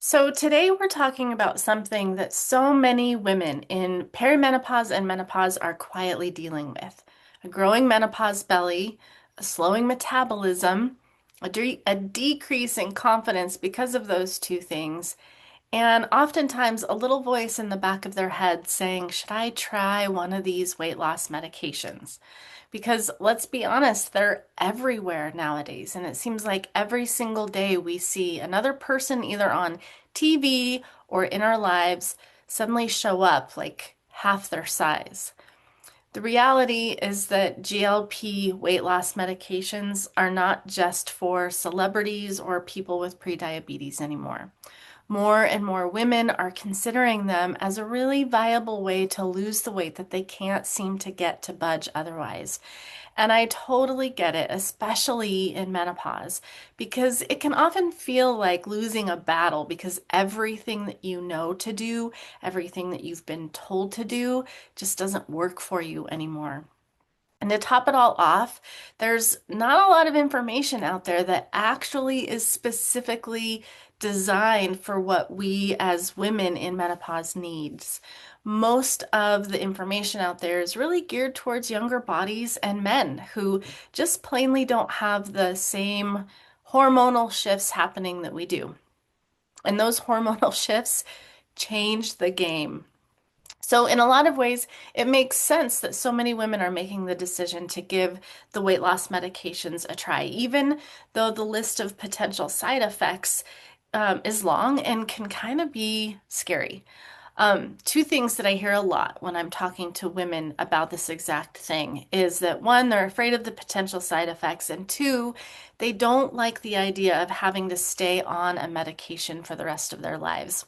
So, today we're talking about something that so many women in perimenopause and menopause are quietly dealing with: a growing menopause belly, a slowing metabolism, a decrease in confidence because of those two things, and oftentimes a little voice in the back of their head saying, should I try one of these weight loss medications? Because let's be honest, they're everywhere nowadays. And it seems like every single day we see another person either on TV or in our lives suddenly show up like half their size. The reality is that GLP weight loss medications are not just for celebrities or people with prediabetes anymore. More and more women are considering them as a really viable way to lose the weight that they can't seem to get to budge otherwise. And I totally get it, especially in menopause, because it can often feel like losing a battle because everything that you know to do, everything that you've been told to do, just doesn't work for you anymore. And to top it all off, there's not a lot of information out there that actually is specifically designed for what we as women in menopause needs. Most of the information out there is really geared towards younger bodies and men who just plainly don't have the same hormonal shifts happening that we do. And those hormonal shifts change the game. So, in a lot of ways, it makes sense that so many women are making the decision to give the weight loss medications a try, even though the list of potential side effects is long and can kind of be scary. Two things that I hear a lot when I'm talking to women about this exact thing is that one, they're afraid of the potential side effects, and two, they don't like the idea of having to stay on a medication for the rest of their lives.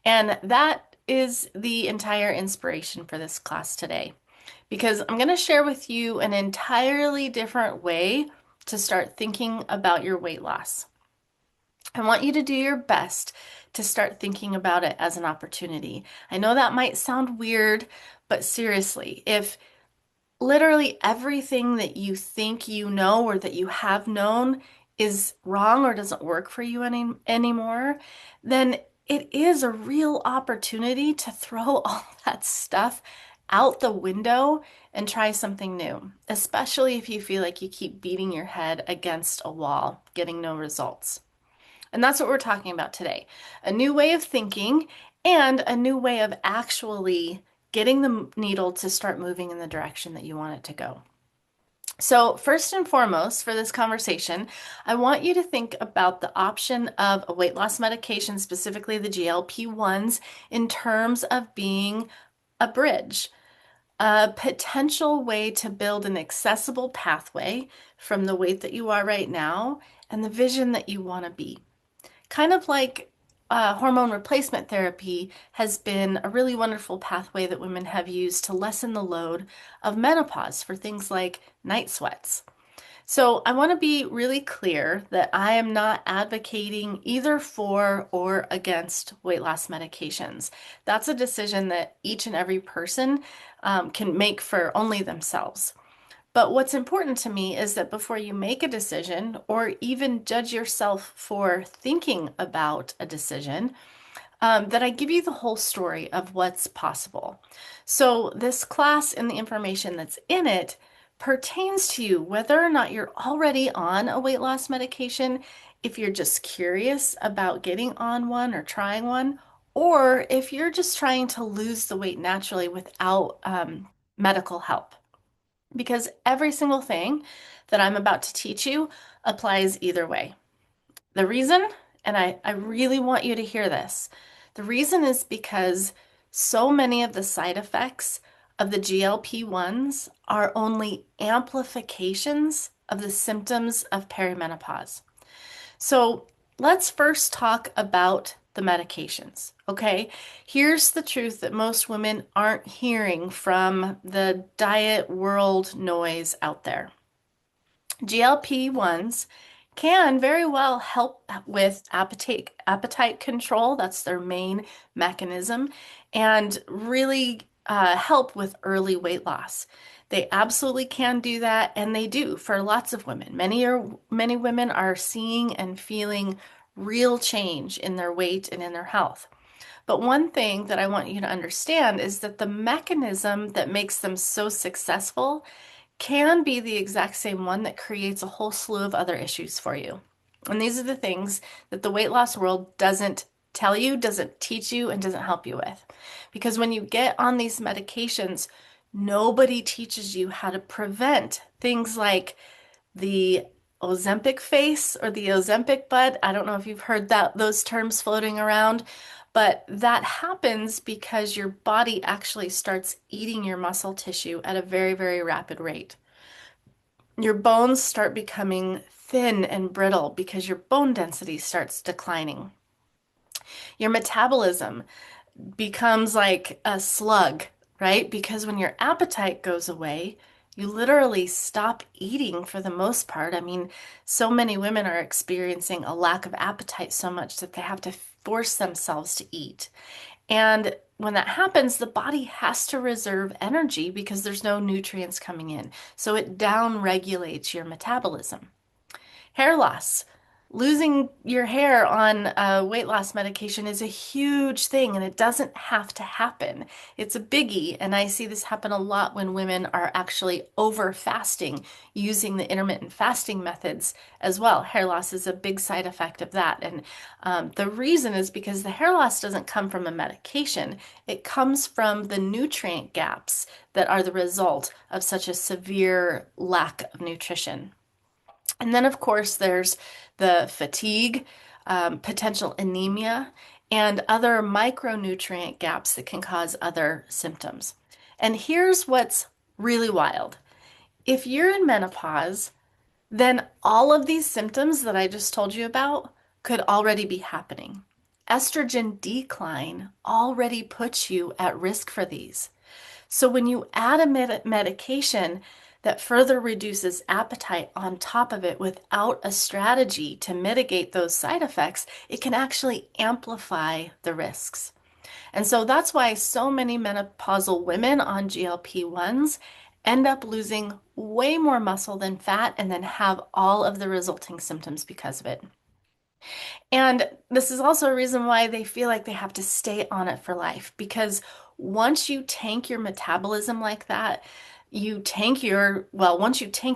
And that is the entire inspiration for this class today, because I'm going to share with you an entirely different way to start thinking about your weight loss. I want you to do your best to start thinking about it as an opportunity. I know that might sound weird, but seriously, if literally everything that you think you know or that you have known is wrong or doesn't work for you anymore, then it is a real opportunity to throw all that stuff out the window and try something new, especially if you feel like you keep beating your head against a wall, getting no results. And that's what we're talking about today: a new way of thinking and a new way of actually getting the needle to start moving in the direction that you want it to go. So, first and foremost, for this conversation, I want you to think about the option of a weight loss medication, specifically the GLP-1s, in terms of being a bridge, a potential way to build an accessible pathway from the weight that you are right now and the vision that you want to be. Kind of like hormone replacement therapy has been a really wonderful pathway that women have used to lessen the load of menopause for things like night sweats. So, I want to be really clear that I am not advocating either for or against weight loss medications. That's a decision that each and every person can make for only themselves. But what's important to me is that before you make a decision or even judge yourself for thinking about a decision, that I give you the whole story of what's possible. So, this class and the information that's in it pertains to you whether or not you're already on a weight loss medication, if you're just curious about getting on one or trying one, or if you're just trying to lose the weight naturally without medical help. Because every single thing that I'm about to teach you applies either way. The reason, and I really want you to hear this, the reason is because so many of the side effects of the GLP-1s are only amplifications of the symptoms of perimenopause. So let's first talk about the medications, okay? Here's the truth that most women aren't hearing from the diet world noise out there. GLP-1s can very well help with appetite control. That's their main mechanism, and really help with early weight loss. They absolutely can do that, and they do for lots of women. Many women are seeing and feeling real change in their weight and in their health. But one thing that I want you to understand is that the mechanism that makes them so successful can be the exact same one that creates a whole slew of other issues for you. And these are the things that the weight loss world doesn't tell you, doesn't teach you, and doesn't help you with. Because when you get on these medications, nobody teaches you how to prevent things like the Ozempic face or the Ozempic butt. I don't know if you've heard those terms floating around, but that happens because your body actually starts eating your muscle tissue at a very, very rapid rate. Your bones start becoming thin and brittle because your bone density starts declining. Your metabolism becomes like a slug, right? Because when your appetite goes away, you literally stop eating for the most part. I mean, so many women are experiencing a lack of appetite so much that they have to force themselves to eat. And when that happens, the body has to reserve energy because there's no nutrients coming in. So it down regulates your metabolism. Hair loss. Losing your hair on weight loss medication is a huge thing and it doesn't have to happen. It's a biggie, and I see this happen a lot when women are actually over fasting using the intermittent fasting methods as well. Hair loss is a big side effect of that. And the reason is because the hair loss doesn't come from a medication, it comes from the nutrient gaps that are the result of such a severe lack of nutrition. And then, of course, there's the fatigue, potential anemia, and other micronutrient gaps that can cause other symptoms. And here's what's really wild. If you're in menopause, then all of these symptoms that I just told you about could already be happening. Estrogen decline already puts you at risk for these. So when you add a medication that further reduces appetite on top of it without a strategy to mitigate those side effects, it can actually amplify the risks. And so that's why so many menopausal women on GLP-1s end up losing way more muscle than fat and then have all of the resulting symptoms because of it. And this is also a reason why they feel like they have to stay on it for life, because once you tank your metabolism like that, once you tank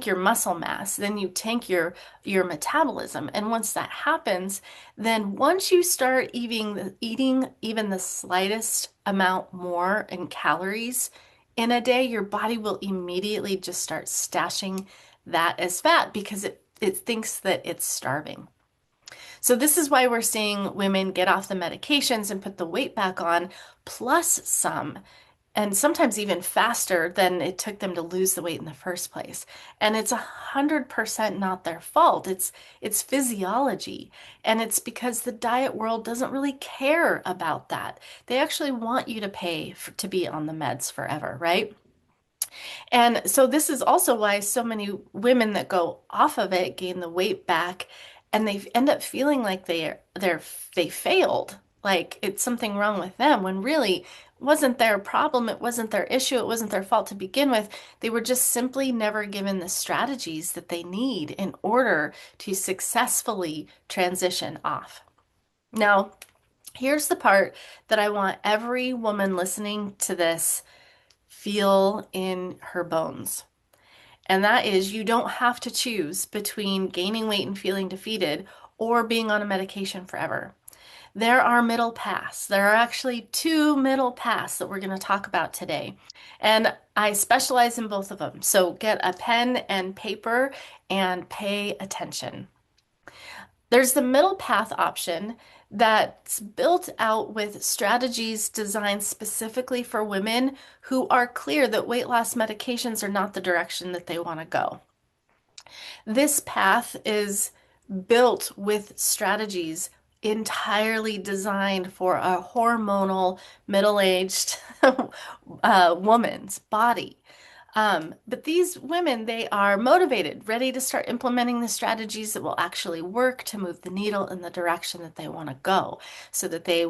your muscle mass, then you tank your metabolism. And once that happens, then once you start eating even the slightest amount more in calories in a day, your body will immediately just start stashing that as fat because it thinks that it's starving. So this is why we're seeing women get off the medications and put the weight back on, plus some, and sometimes even faster than it took them to lose the weight in the first place. And it's 100% not their fault. It's physiology. And it's because the diet world doesn't really care about that. They actually want you to pay to be on the meds forever, right? And so this is also why so many women that go off of it gain the weight back and they end up feeling like they failed, like it's something wrong with them when really it wasn't their problem, it wasn't their issue, it wasn't their fault to begin with. They were just simply never given the strategies that they need in order to successfully transition off. Now, here's the part that I want every woman listening to this feel in her bones. And that is, you don't have to choose between gaining weight and feeling defeated or being on a medication forever. There are middle paths. There are actually two middle paths that we're going to talk about today. And I specialize in both of them. So get a pen and paper and pay attention. There's the middle path option that's built out with strategies designed specifically for women who are clear that weight loss medications are not the direction that they want to go. This path is built with strategies entirely designed for a hormonal, middle-aged woman's body. But these women, they are motivated, ready to start implementing the strategies that will actually work to move the needle in the direction that they want to go so that they,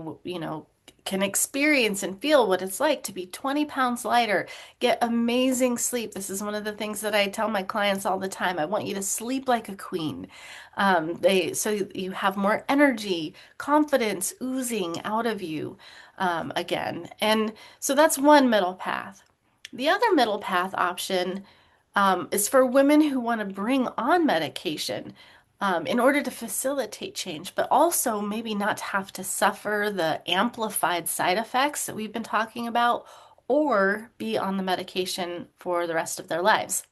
can experience and feel what it's like to be 20 pounds lighter, get amazing sleep. This is one of the things that I tell my clients all the time. I want you to sleep like a queen. So you have more energy, confidence oozing out of you again. And so that's one middle path. The other middle path option is for women who want to bring on medication in order to facilitate change, but also maybe not have to suffer the amplified side effects that we've been talking about or be on the medication for the rest of their lives.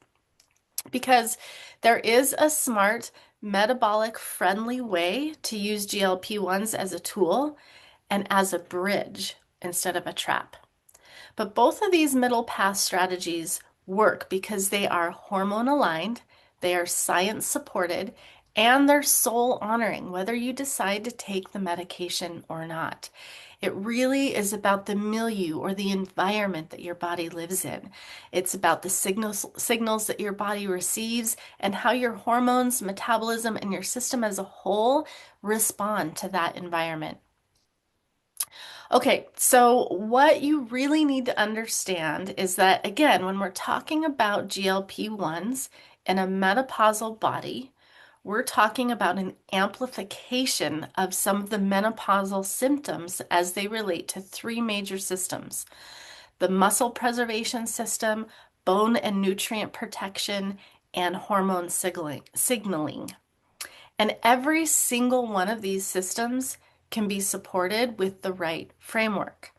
Because there is a smart, metabolic friendly way to use GLP-1s as a tool and as a bridge instead of a trap. But both of these middle path strategies work because they are hormone aligned, they are science supported, and they're soul honoring, whether you decide to take the medication or not. It really is about the milieu or the environment that your body lives in. It's about the signals that your body receives and how your hormones, metabolism, and your system as a whole respond to that environment. Okay, so what you really need to understand is that, again, when we're talking about GLP-1s in a menopausal body, we're talking about an amplification of some of the menopausal symptoms as they relate to three major systems: the muscle preservation system, bone and nutrient protection, and hormone signaling. And every single one of these systems can be supported with the right framework.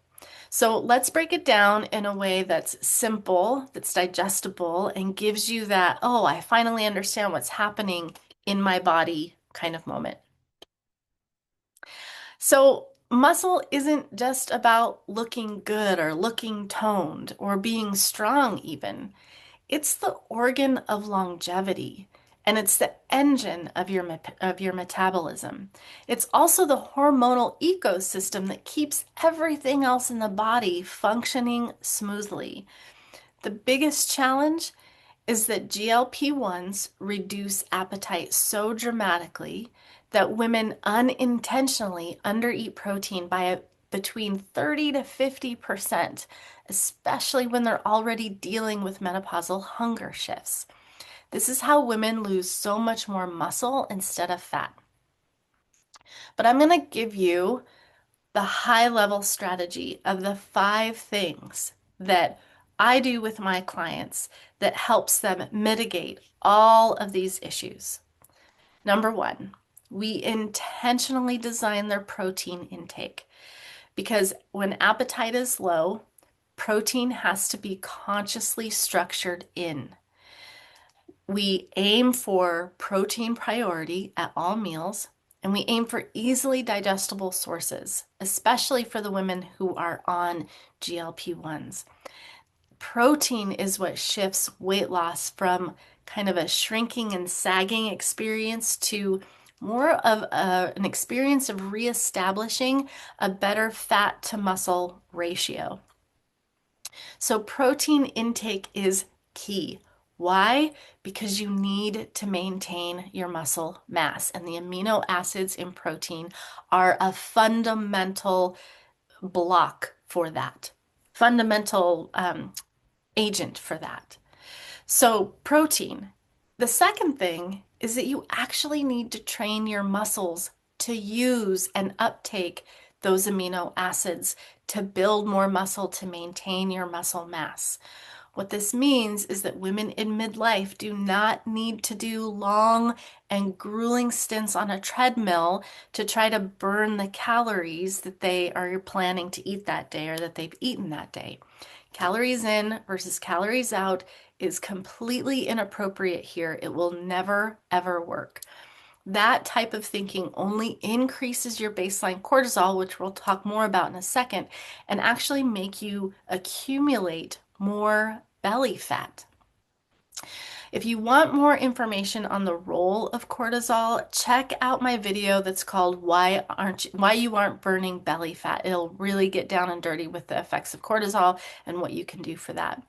So let's break it down in a way that's simple, that's digestible, and gives you that, oh, I finally understand what's happening in my body kind of moment. So muscle isn't just about looking good or looking toned or being strong even. It's the organ of longevity, and it's the engine of your metabolism. It's also the hormonal ecosystem that keeps everything else in the body functioning smoothly. The biggest challenge is that GLP-1s reduce appetite so dramatically that women unintentionally undereat protein by between 30 to 50%, especially when they're already dealing with menopausal hunger shifts. This is how women lose so much more muscle instead of fat. But I'm going to give you the high level strategy of the 5 things that I do with my clients that helps them mitigate all of these issues. Number one, we intentionally design their protein intake because when appetite is low, protein has to be consciously structured in. We aim for protein priority at all meals, and we aim for easily digestible sources, especially for the women who are on GLP-1s. Protein is what shifts weight loss from kind of a shrinking and sagging experience to more of an experience of reestablishing a better fat to muscle ratio. So protein intake is key. Why? Because you need to maintain your muscle mass, and the amino acids in protein are a fundamental block for that, fundamental agent for that. So, protein. The second thing is that you actually need to train your muscles to use and uptake those amino acids to build more muscle to maintain your muscle mass. What this means is that women in midlife do not need to do long and grueling stints on a treadmill to try to burn the calories that they are planning to eat that day or that they've eaten that day. Calories in versus calories out is completely inappropriate here. It will never, ever work. That type of thinking only increases your baseline cortisol, which we'll talk more about in a second, and actually make you accumulate more belly fat. If you want more information on the role of cortisol, check out my video that's called Why You Aren't Burning Belly Fat. It'll really get down and dirty with the effects of cortisol and what you can do for that.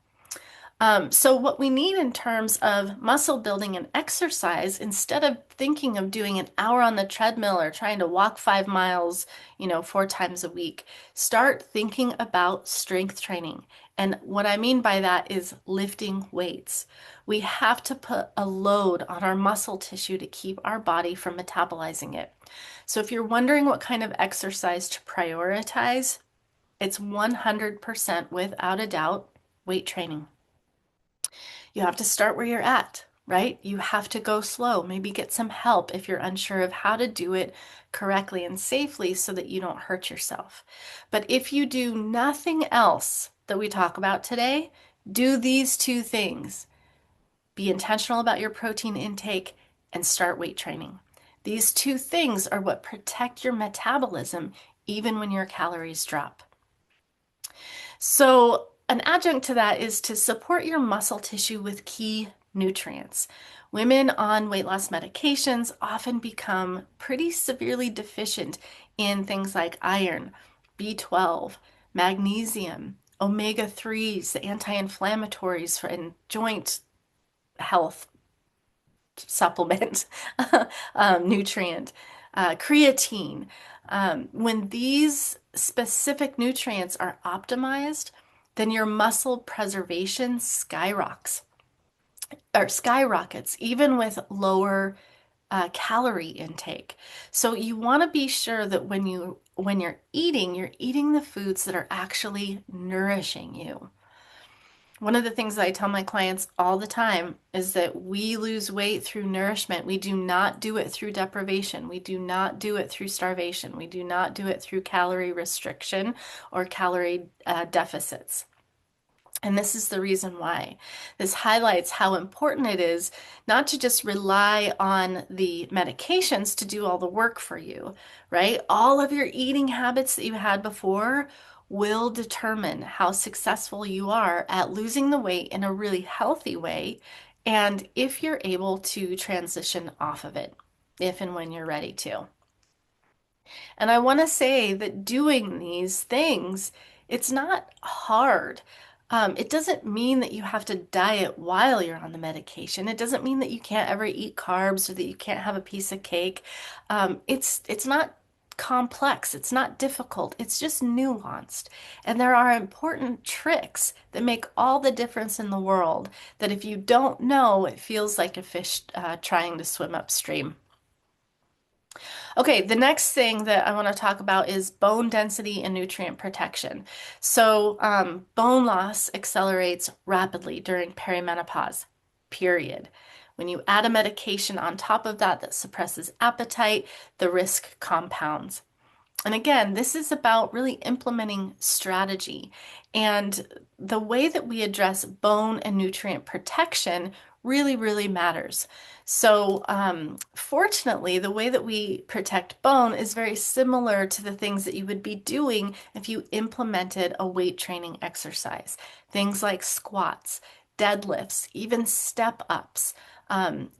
So, what we need in terms of muscle building and exercise, instead of thinking of doing an hour on the treadmill or trying to walk 5 miles, 4 times a week, start thinking about strength training. And what I mean by that is lifting weights. We have to put a load on our muscle tissue to keep our body from metabolizing it. So, if you're wondering what kind of exercise to prioritize, it's 100% without a doubt weight training. You have to start where you're at, right? You have to go slow, maybe get some help if you're unsure of how to do it correctly and safely so that you don't hurt yourself. But if you do nothing else that we talk about today, do these two things. Be intentional about your protein intake and start weight training. These two things are what protect your metabolism even when your calories drop. So, an adjunct to that is to support your muscle tissue with key nutrients. Women on weight loss medications often become pretty severely deficient in things like iron, B12, magnesium, omega 3s, the anti inflammatories for and joint health supplement, nutrient, creatine. When these specific nutrients are optimized, then your muscle preservation skyrockets, even with lower calorie intake. So you want to be sure that when you're eating the foods that are actually nourishing you. One of the things that I tell my clients all the time is that we lose weight through nourishment. We do not do it through deprivation. We do not do it through starvation. We do not do it through calorie restriction or calorie deficits. And this is the reason why. This highlights how important it is not to just rely on the medications to do all the work for you, right? All of your eating habits that you had before will determine how successful you are at losing the weight in a really healthy way, and if you're able to transition off of it, if and when you're ready to. And I want to say that doing these things, it's not hard. It doesn't mean that you have to diet while you're on the medication. It doesn't mean that you can't ever eat carbs or that you can't have a piece of cake. It's not complex. It's not difficult. It's just nuanced. And there are important tricks that make all the difference in the world that if you don't know, it feels like a fish trying to swim upstream. Okay, the next thing that I want to talk about is bone density and nutrient protection. So, bone loss accelerates rapidly during perimenopause, period. When you add a medication on top of that that suppresses appetite, the risk compounds. And again, this is about really implementing strategy. And the way that we address bone and nutrient protection really, really matters. So, fortunately, the way that we protect bone is very similar to the things that you would be doing if you implemented a weight training exercise. Things like squats, deadlifts, even step ups,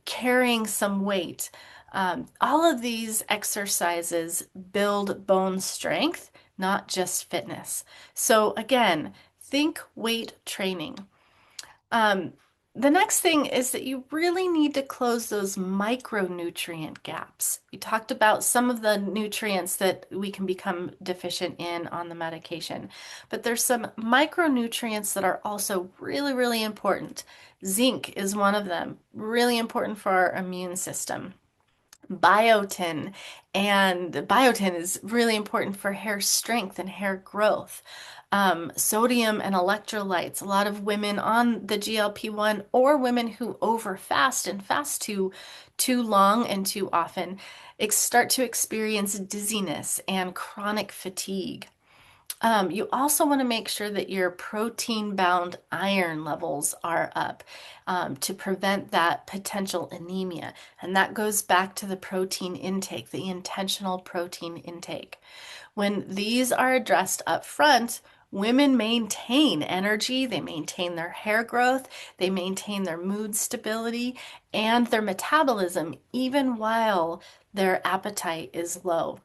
carrying some weight. All of these exercises build bone strength, not just fitness. So, again, think weight training. Um, the next thing is that you really need to close those micronutrient gaps. We talked about some of the nutrients that we can become deficient in on the medication, but there's some micronutrients that are also really, really important. Zinc is one of them, really important for our immune system. Biotin, and biotin is really important for hair strength and hair growth. Sodium and electrolytes. A lot of women on the GLP-1 or women who overfast and fast too long and too often start to experience dizziness and chronic fatigue. You also want to make sure that your protein-bound iron levels are up to prevent that potential anemia. And that goes back to the protein intake, the intentional protein intake. When these are addressed up front, women maintain energy, they maintain their hair growth, they maintain their mood stability and their metabolism, even while their appetite is low.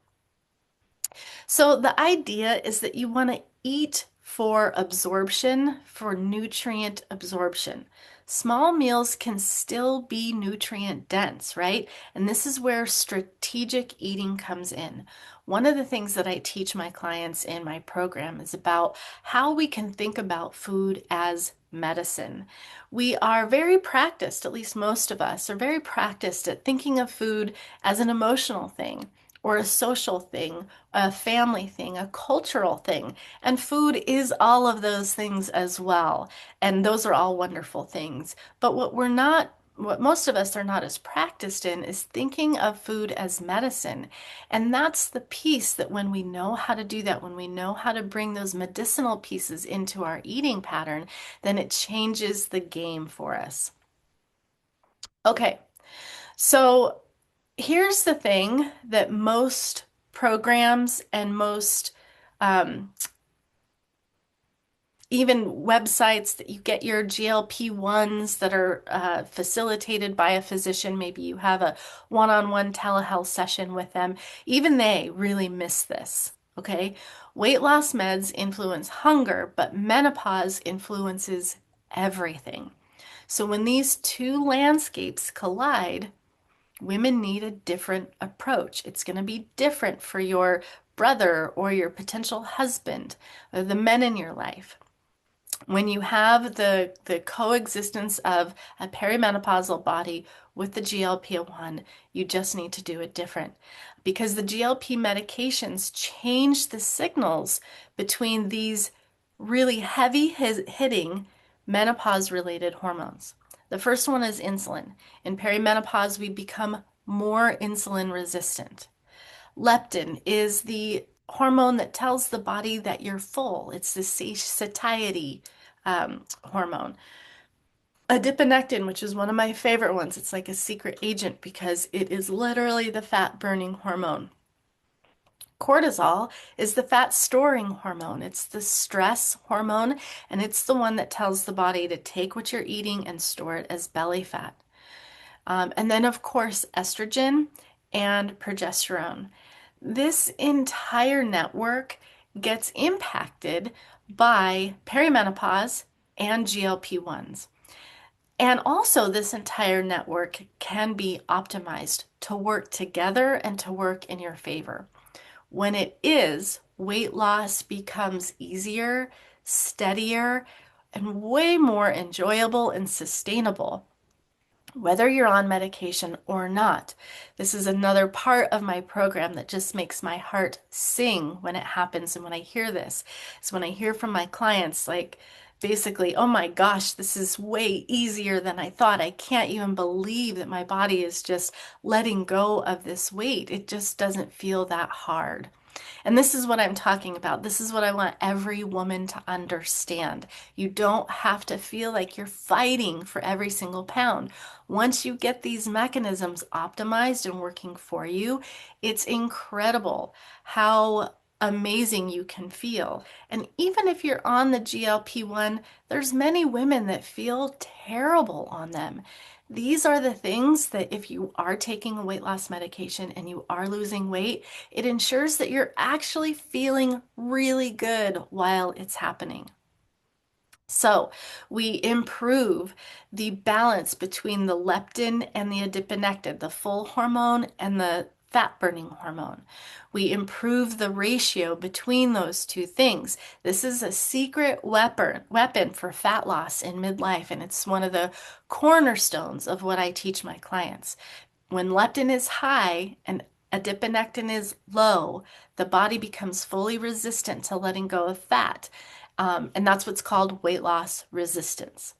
So the idea is that you want to eat for absorption, for nutrient absorption. Small meals can still be nutrient dense, right? And this is where strategic eating comes in. One of the things that I teach my clients in my program is about how we can think about food as medicine. We are very practiced, at least most of us are very practiced at thinking of food as an emotional thing or a social thing, a family thing, a cultural thing. And food is all of those things as well. And those are all wonderful things. But what most of us are not as practiced in is thinking of food as medicine. And that's the piece that when we know how to do that, when we know how to bring those medicinal pieces into our eating pattern, then it changes the game for us. Okay, so here's the thing that most programs and most um, even websites that you get your GLP-1s that are facilitated by a physician, maybe you have a one-on-one telehealth session with them, even they really miss this. Okay, weight loss meds influence hunger, but menopause influences everything. So when these two landscapes collide, women need a different approach. It's going to be different for your brother or your potential husband or the men in your life. When you have the coexistence of a perimenopausal body with the GLP-1, you just need to do it different because the GLP medications change the signals between these really heavy hitting menopause related hormones. The first one is insulin. In perimenopause, we become more insulin resistant. Leptin is the hormone that tells the body that you're full. It's the satiety hormone. Adiponectin, which is one of my favorite ones, it's like a secret agent because it is literally the fat burning hormone. Cortisol is the fat storing hormone. It's the stress hormone, and it's the one that tells the body to take what you're eating and store it as belly fat. And then, of course, estrogen and progesterone. This entire network gets impacted by perimenopause and GLP-1s. And also, this entire network can be optimized to work together and to work in your favor. When it is, weight loss becomes easier, steadier, and way more enjoyable and sustainable whether you're on medication or not. This is another part of my program that just makes my heart sing when it happens and when I hear this. It's when I hear from my clients, like, basically, oh my gosh, this is way easier than I thought. I can't even believe that my body is just letting go of this weight. It just doesn't feel that hard. And this is what I'm talking about. This is what I want every woman to understand. You don't have to feel like you're fighting for every single pound. Once you get these mechanisms optimized and working for you, it's incredible how amazing you can feel. And even if you're on the GLP-1, there's many women that feel terrible on them. These are the things that if you are taking a weight loss medication and you are losing weight, it ensures that you're actually feeling really good while it's happening. So we improve the balance between the leptin and the adiponectin, the full hormone and the fat burning hormone. We improve the ratio between those two things. This is a secret weapon for fat loss in midlife, and it's one of the cornerstones of what I teach my clients. When leptin is high and adiponectin is low, the body becomes fully resistant to letting go of fat. And that's what's called weight loss resistance.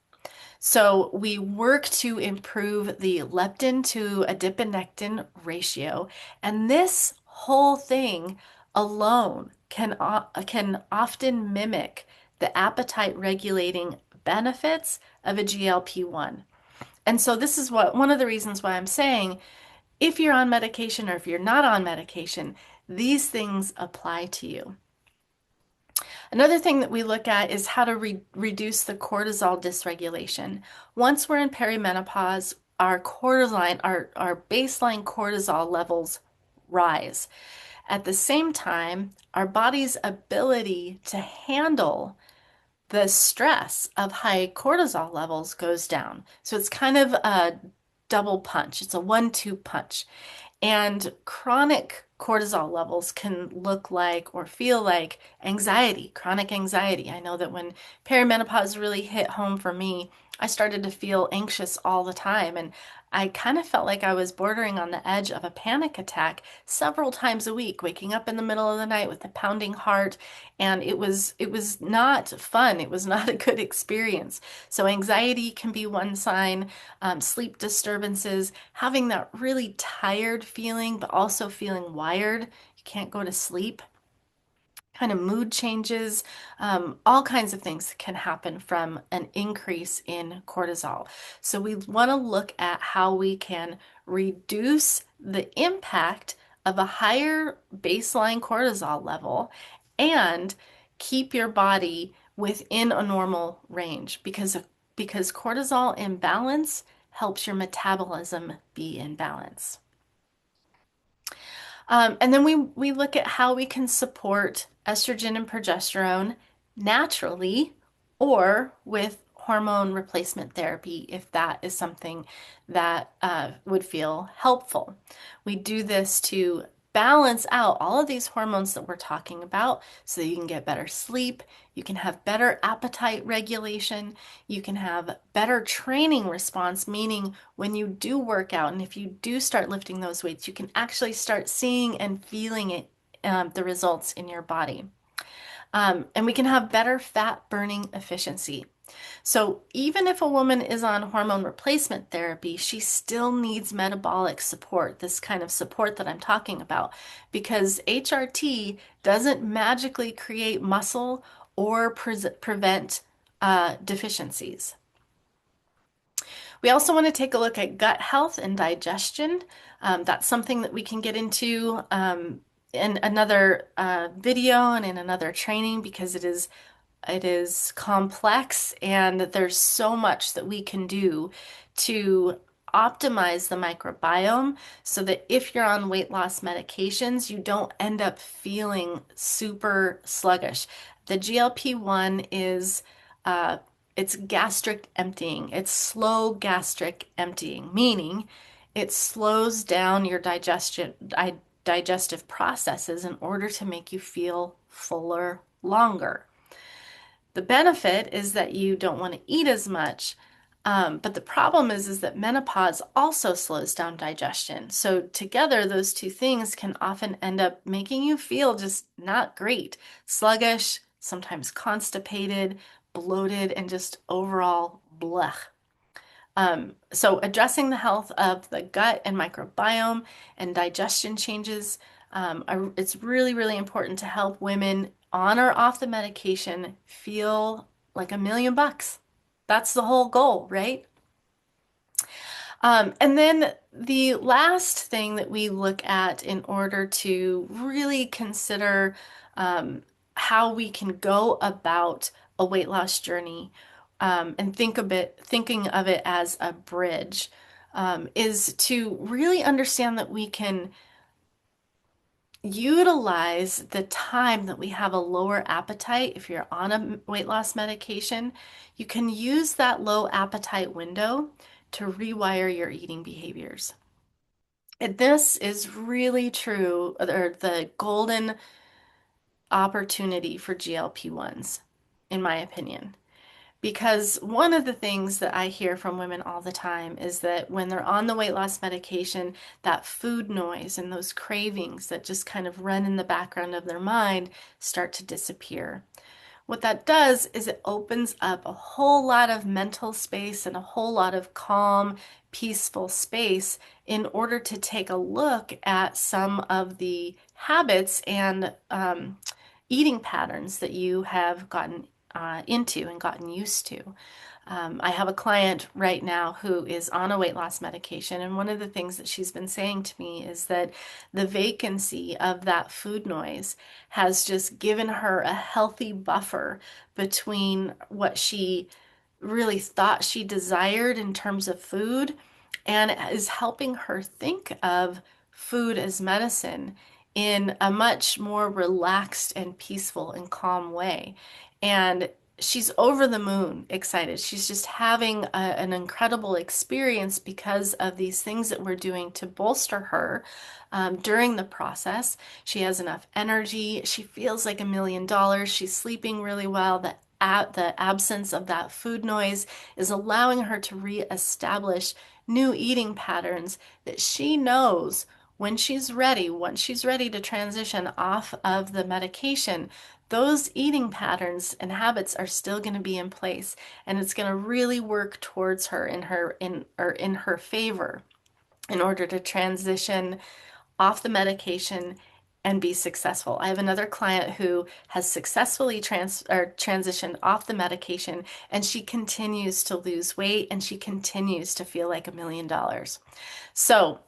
So we work to improve the leptin to adiponectin ratio, and this whole thing alone can often mimic the appetite regulating benefits of a GLP-1. And so this is one of the reasons why I'm saying if you're on medication or if you're not on medication, these things apply to you. Another thing that we look at is how to reduce the cortisol dysregulation. Once we're in perimenopause, our baseline cortisol levels rise. At the same time, our body's ability to handle the stress of high cortisol levels goes down. So it's kind of a double punch. It's a 1-2 punch. And chronic cortisol levels can look like or feel like anxiety, chronic anxiety. I know that when perimenopause really hit home for me, I started to feel anxious all the time. And I kind of felt like I was bordering on the edge of a panic attack several times a week, waking up in the middle of the night with a pounding heart. And it was not fun. It was not a good experience. So anxiety can be one sign, sleep disturbances, having that really tired feeling, but also feeling wired. You can't go to sleep. Kind of mood changes, all kinds of things can happen from an increase in cortisol. So we want to look at how we can reduce the impact of a higher baseline cortisol level and keep your body within a normal range because cortisol imbalance helps your metabolism be in balance. And then we look at how we can support estrogen and progesterone naturally or with hormone replacement therapy if that is something that would feel helpful. We do this to balance out all of these hormones that we're talking about so that you can get better sleep, you can have better appetite regulation, you can have better training response, meaning when you do work out and if you do start lifting those weights, you can actually start seeing and feeling it, the results in your body. And we can have better fat burning efficiency. So even if a woman is on hormone replacement therapy, she still needs metabolic support, this kind of support that I'm talking about, because HRT doesn't magically create muscle or prevent deficiencies. We also want to take a look at gut health and digestion. That's something that we can get into in another video and in another training because it is complex and there's so much that we can do to optimize the microbiome so that if you're on weight loss medications, you don't end up feeling super sluggish. The GLP-1 is it's gastric emptying. It's slow gastric emptying, meaning it slows down your digestive processes in order to make you feel fuller longer. The benefit is that you don't want to eat as much, but the problem is that menopause also slows down digestion. So together, those two things can often end up making you feel just not great, sluggish, sometimes constipated, bloated, and just overall blech. So addressing the health of the gut and microbiome and digestion changes, it's really, really important to help women on or off the medication feel like $1,000,000. That's the whole goal, right? And then the last thing that we look at in order to really consider how we can go about a weight loss journey and thinking of it as a bridge is to really understand that we can utilize the time that we have a lower appetite. If you're on a weight loss medication, you can use that low appetite window to rewire your eating behaviors. And this is really true, or the golden opportunity for GLP-1s, in my opinion. Because one of the things that I hear from women all the time is that when they're on the weight loss medication, that food noise and those cravings that just kind of run in the background of their mind start to disappear. What that does is it opens up a whole lot of mental space and a whole lot of calm, peaceful space in order to take a look at some of the habits and eating patterns that you have gotten into and gotten used to. I have a client right now who is on a weight loss medication, and one of the things that she's been saying to me is that the vacancy of that food noise has just given her a healthy buffer between what she really thought she desired in terms of food and is helping her think of food as medicine in a much more relaxed and peaceful and calm way. And she's over the moon excited. She's just having an incredible experience because of these things that we're doing to bolster her during the process. She has enough energy. She feels like $1 million. She's sleeping really well. The absence of that food noise is allowing her to reestablish new eating patterns that she knows when she's ready, once she's ready to transition off of the medication, those eating patterns and habits are still going to be in place, and it's going to really work towards her in her favor in order to transition off the medication and be successful. I have another client who has successfully transitioned off the medication, and she continues to lose weight and she continues to feel like $1 million. So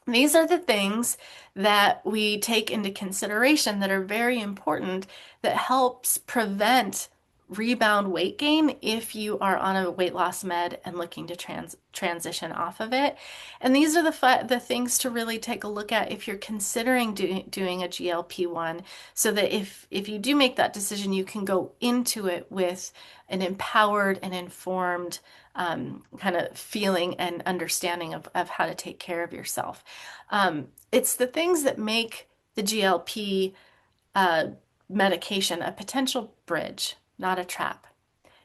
these are the things that we take into consideration that are very important that helps prevent rebound weight gain if you are on a weight loss med and looking to transition off of it. And these are the things to really take a look at if you're considering doing a GLP-1, so that if you do make that decision, you can go into it with an empowered and informed kind of feeling and understanding of how to take care of yourself. It's the things that make the GLP uh, medication a potential bridge, not a trap.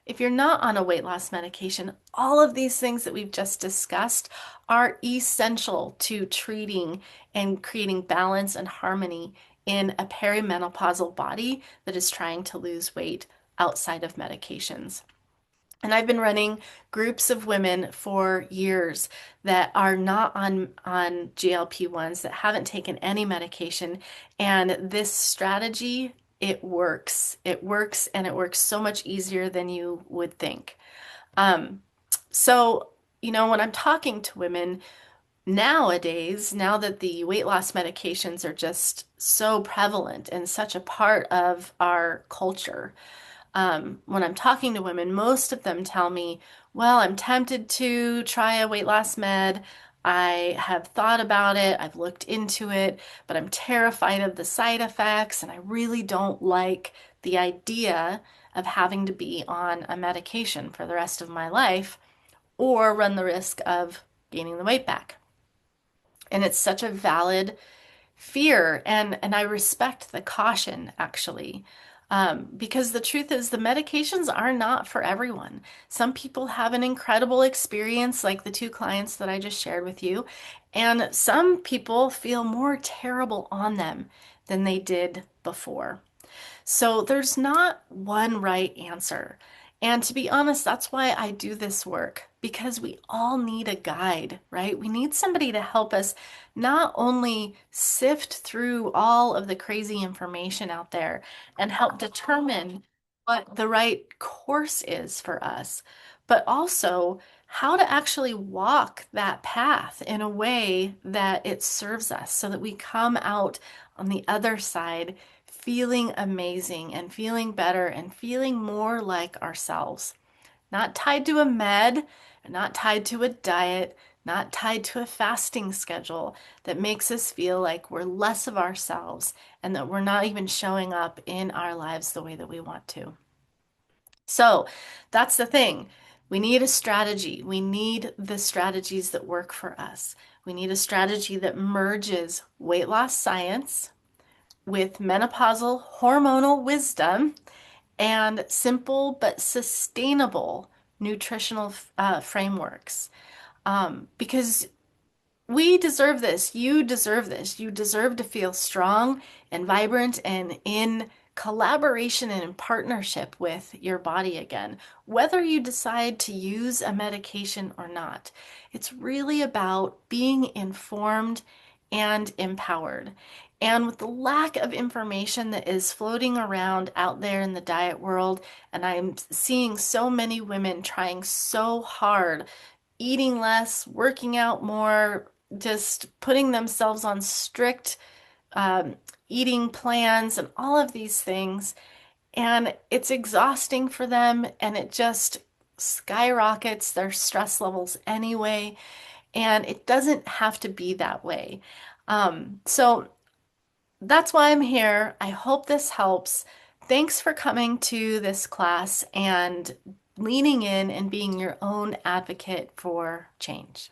If you're not on a weight loss medication, all of these things that we've just discussed are essential to treating and creating balance and harmony in a perimenopausal body that is trying to lose weight outside of medications. And I've been running groups of women for years that are not on GLP-1s, that haven't taken any medication. And this strategy, it works. It works, and it works so much easier than you would think. Um, so, when I'm talking to women nowadays, now that the weight loss medications are just so prevalent and such a part of our culture, when I'm talking to women, most of them tell me, well, I'm tempted to try a weight loss med. I have thought about it, I've looked into it, but I'm terrified of the side effects, and I really don't like the idea of having to be on a medication for the rest of my life or run the risk of gaining the weight back. And it's such a valid fear, and I respect the caution actually. Because the truth is, the medications are not for everyone. Some people have an incredible experience, like the two clients that I just shared with you, and some people feel more terrible on them than they did before. So there's not one right answer. And to be honest, that's why I do this work, because we all need a guide, right? We need somebody to help us not only sift through all of the crazy information out there and help determine what the right course is for us, but also how to actually walk that path in a way that it serves us so that we come out on the other side feeling amazing and feeling better and feeling more like ourselves. Not tied to a med, not tied to a diet, not tied to a fasting schedule that makes us feel like we're less of ourselves and that we're not even showing up in our lives the way that we want to. So that's the thing. We need a strategy. We need the strategies that work for us. We need a strategy that merges weight loss science with menopausal hormonal wisdom and simple but sustainable nutritional frameworks. Because we deserve this. You deserve this. You deserve to feel strong and vibrant and in collaboration and in partnership with your body again, whether you decide to use a medication or not. It's really about being informed and empowered. And with the lack of information that is floating around out there in the diet world, and I'm seeing so many women trying so hard, eating less, working out more, just putting themselves on strict um, eating plans and all of these things. And it's exhausting for them, and it just skyrockets their stress levels anyway. And it doesn't have to be that way. So that's why I'm here. I hope this helps. Thanks for coming to this class and leaning in and being your own advocate for change.